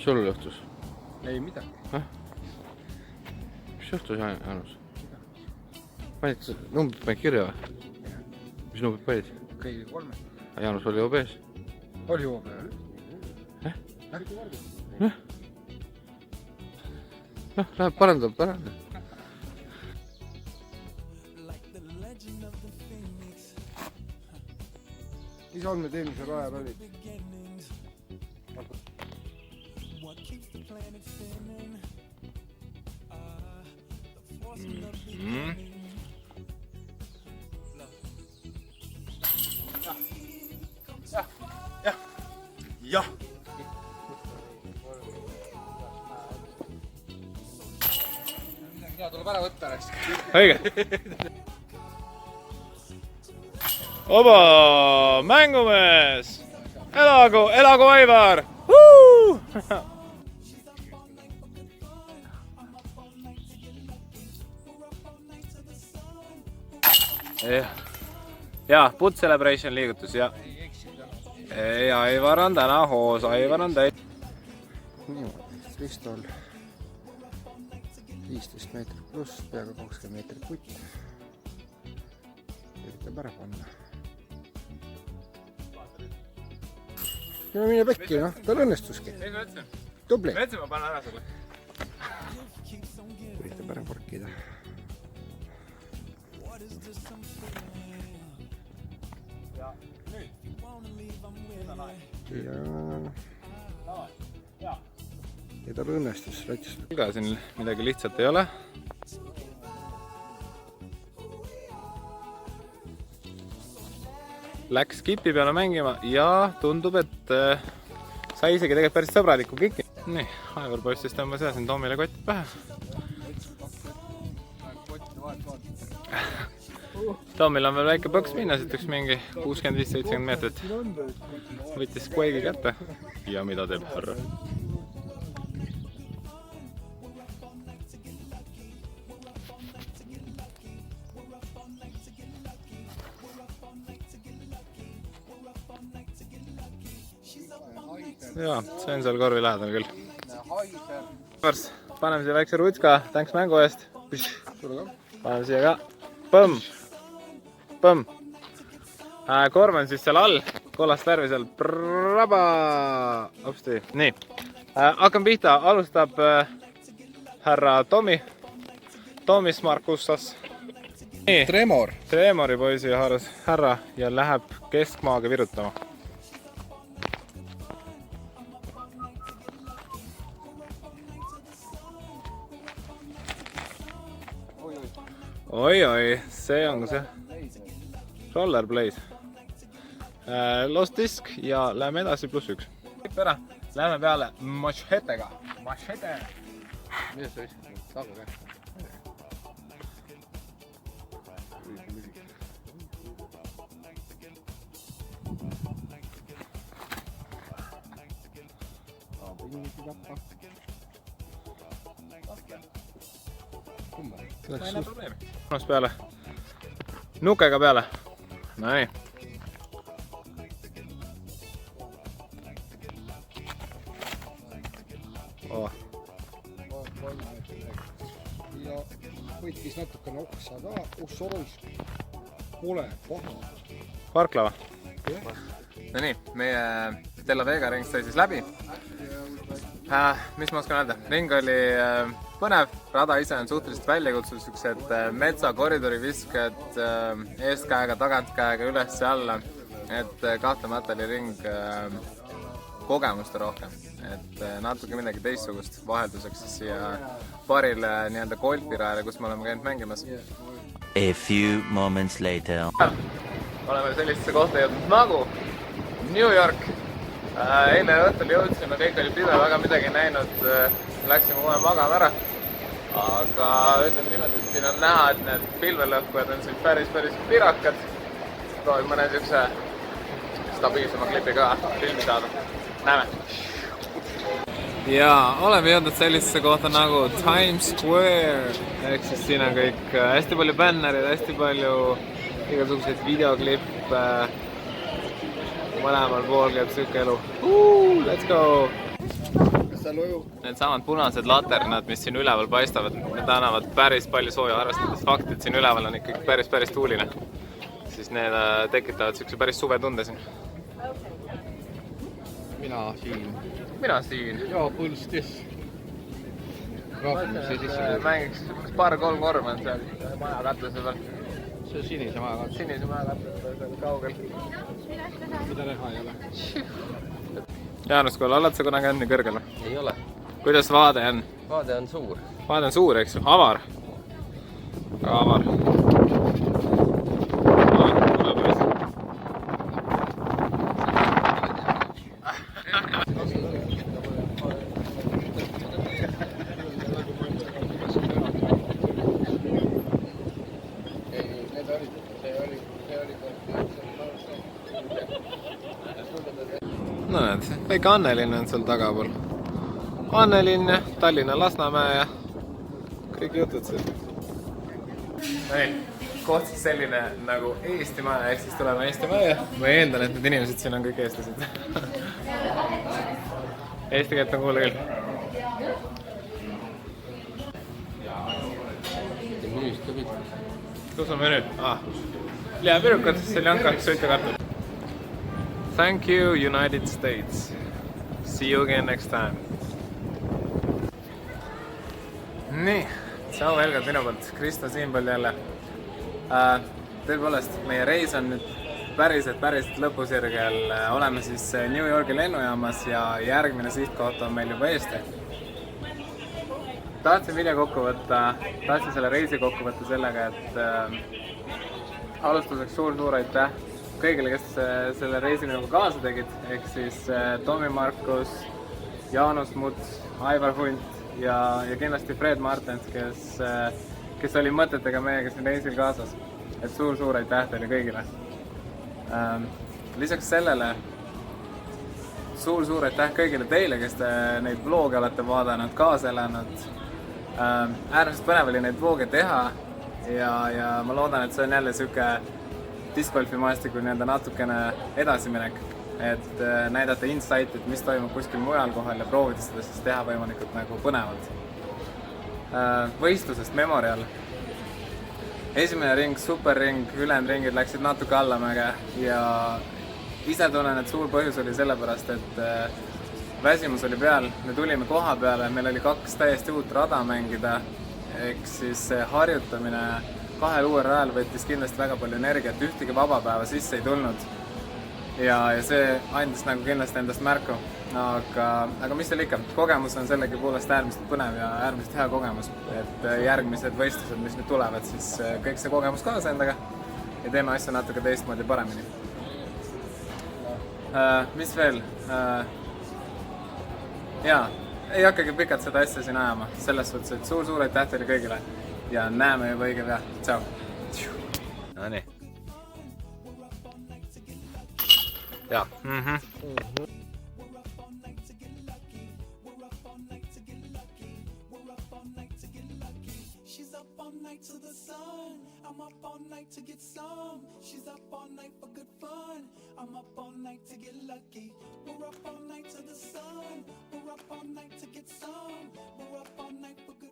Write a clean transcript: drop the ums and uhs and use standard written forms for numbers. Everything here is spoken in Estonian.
sul juhtus? Ei midagi. Mis juhtus, Jaanus? Panid numbrid panid kirja või? Mis numbrid panid? Kõigi 3. Jaanus oli OB-s? Oli OB? Läheb parandab. Mis andmed eelmisel ajal olid? Jah. Midagi tuleb ära võtta. Õige. Oba, mängumees! Elagu Aivar! Ja, put celebration liigutus, ja. Ja Aivar on täna hoos, Aivar on täis. Niimoodi, Kristol 15 meetrit pluss, peaaegu 20 meetrit putt. Üritab ära panna. Ja mine pekki, noh, tal õnnestuski. Tubli. Mõtlesin, ma panen ära sulle. Üritab ära parkida. Ja nüüd. Ja tal õnnestus Lätis. Ka siin midagi lihtsalt ei ole. Läks kipi peale mängima ja tundub, et sai isegi tegelikult päris sõbraliku kiki. Nii, Aivar poiss siis tõmbas ja siin Tomile kotti pähe. Tomil on veel väike põks minna, siit üks mingi 65-70 meetrit. Võttis Quake'i kätte ja mida teeb härra? Jaa, see on seal korvi lähedal küll. Paneme siia väikse rutska, tänks mängu eest. Paneme siia ka. Põmm! Põmm! Korv on siis seal all, kollast värvi seal. Braba! Opsti. Nii. Hakkame pihta. Alustab härra Tomi. Tomis Markussas. Tremori poisi haaras härra ja läheb keskmaaga virutama. Oi, see on see rollerblade. Lost disk ja läheme edasi +1. Ära, läheme peale machetega. Machete! Mida sa viskad? Taga käest. Läks peale. Nukega peale. Näin. Ja võitkis natukene oksa ka. Sorus pole paha. Parklava. No nii, meie Della Vega ring sai siis läbi. Mis ma oskan öelda? Ring oli põnev, rada ise on suhteliselt väljakutsuv, siuksed metsakoridori visked eestkäega, tagantkäega, üles ja alla. Et kahtlemata oli ring kogemuste rohkem, et natuke midagi teistsugust vahelduseks siis siia paarile nii-öelda golfirajale, kus me oleme käinud mängimas. A few moments later. Oleme sellisesse kohta jõudnud nagu New York. Eile õhtul jõudsime, kõik oli pime, väga midagi näinud, läksime kohe magama ära. Aga ütleme niimoodi, et siin on näha, et need pilvelõhkujad on siin päris pirakad. Proovib mõne siukse stabiilsema klipi ka filmi saada. Näeme! Ja oleme jõudnud sellisesse kohta nagu Times Square. Ehk siis siin on kõik hästi palju bännerid, hästi palju igasuguseid videoklippe. Mõlemal pool käib siuke elu. Let's go! Kas Needsamad punased laternad, mis siin üleval paistavad, need annavad päris palju sooja, arvestades fakti, et siin üleval on ikkagi päris tuuline. Siis need tekitavad siukse päris suvetunde siin. Mina siin. Ja põlstis. Mängiks paar-kolm korma on seal maja katluse peal. See sinise maja katluse. Sinise maja katluse peal kaugel. Mida näha ei ole. Jaanus, kuule, oled sa kunagi nii kõrgel? Ei ole. Kuidas vaade on? Vaade on suur. Vaade on suur, eks ju? Avar. Avar. No näed, väike Annelinn on seal tagapool. Annelinn ja Tallinna Lasnamäe ja kõik jutud seal. Koht siis selline nagu Eestimaja, ehk siis tuleme Eestimaja. Ma eeldan, et need inimesed siin on kõik eestlased. Eesti keelt on kuule küll. Kus on menüü? Lihavirukad, seljanka, sõitakartul. Thank you, United States. See you again next time. Nii, tšau Helgad minu poolt, Kristo siinpool jälle. Tõepoolest, meie reis on nüüd päriselt lõpusirgel. Oleme siis New Yorgi lennujaamas ja järgmine sihtkoht on meil juba Eesti. Tahtsin selle reisi kokku võtta sellega, et alustuseks suur aitäh kõigile, kes selle reisi minuga kaasa tegid, ehk siis Tomi Markus, Jaanus Muts, Aivar Hunt ja kindlasti Fred Martens, kes oli mõtetega meiega siin reisil kaasas. Et suur aitäh teile kõigile. Lisaks sellele suur aitäh kõigile teile, kes te neid vlooge olete vaadanud, kaasa elanud. Äärmiselt põnev oli neid vlooge teha ja ma loodan, et see on jälle siuke discgolfimaastikul natukene edasiminek, et näidata insight, et mis toimub kuskil mujal kohal ja proovida seda siis teha võimalikult nagu põnevalt. Võistlusest Memorial. Esimene ring, superring, ülejäänud ringid läksid natuke allamäge ja ise tunnen, et suur põhjus oli sellepärast, et väsimus oli peal, me tulime koha peale, meil oli 2 täiesti uut rada mängida, ehk siis harjutamine 2 uuel rajal võttis kindlasti väga palju energiat, ühtegi vabapäeva sisse ei tulnud ja see andis nagu kindlasti endast märku, aga mis seal ikka, kogemus on sellegi poolest äärmiselt põnev ja äärmiselt hea kogemus, et järgmised võistlused, mis nüüd tulevad, siis kõik see kogemus kaasa endaga ja teeme asja natuke teistmoodi paremini. Mis veel? Jaa, ei hakkagi pikalt seda asja siin ajama, selles suhtes, et suur aitäh teile kõigile ja näeme juba õige pea. Tšau! No nii. Jaa. To the sun, I'm up all night to get some. She's up all night for good fun. I'm up all night to get lucky. We're up all night to the sun. We're up all night to get some. We're up all night for good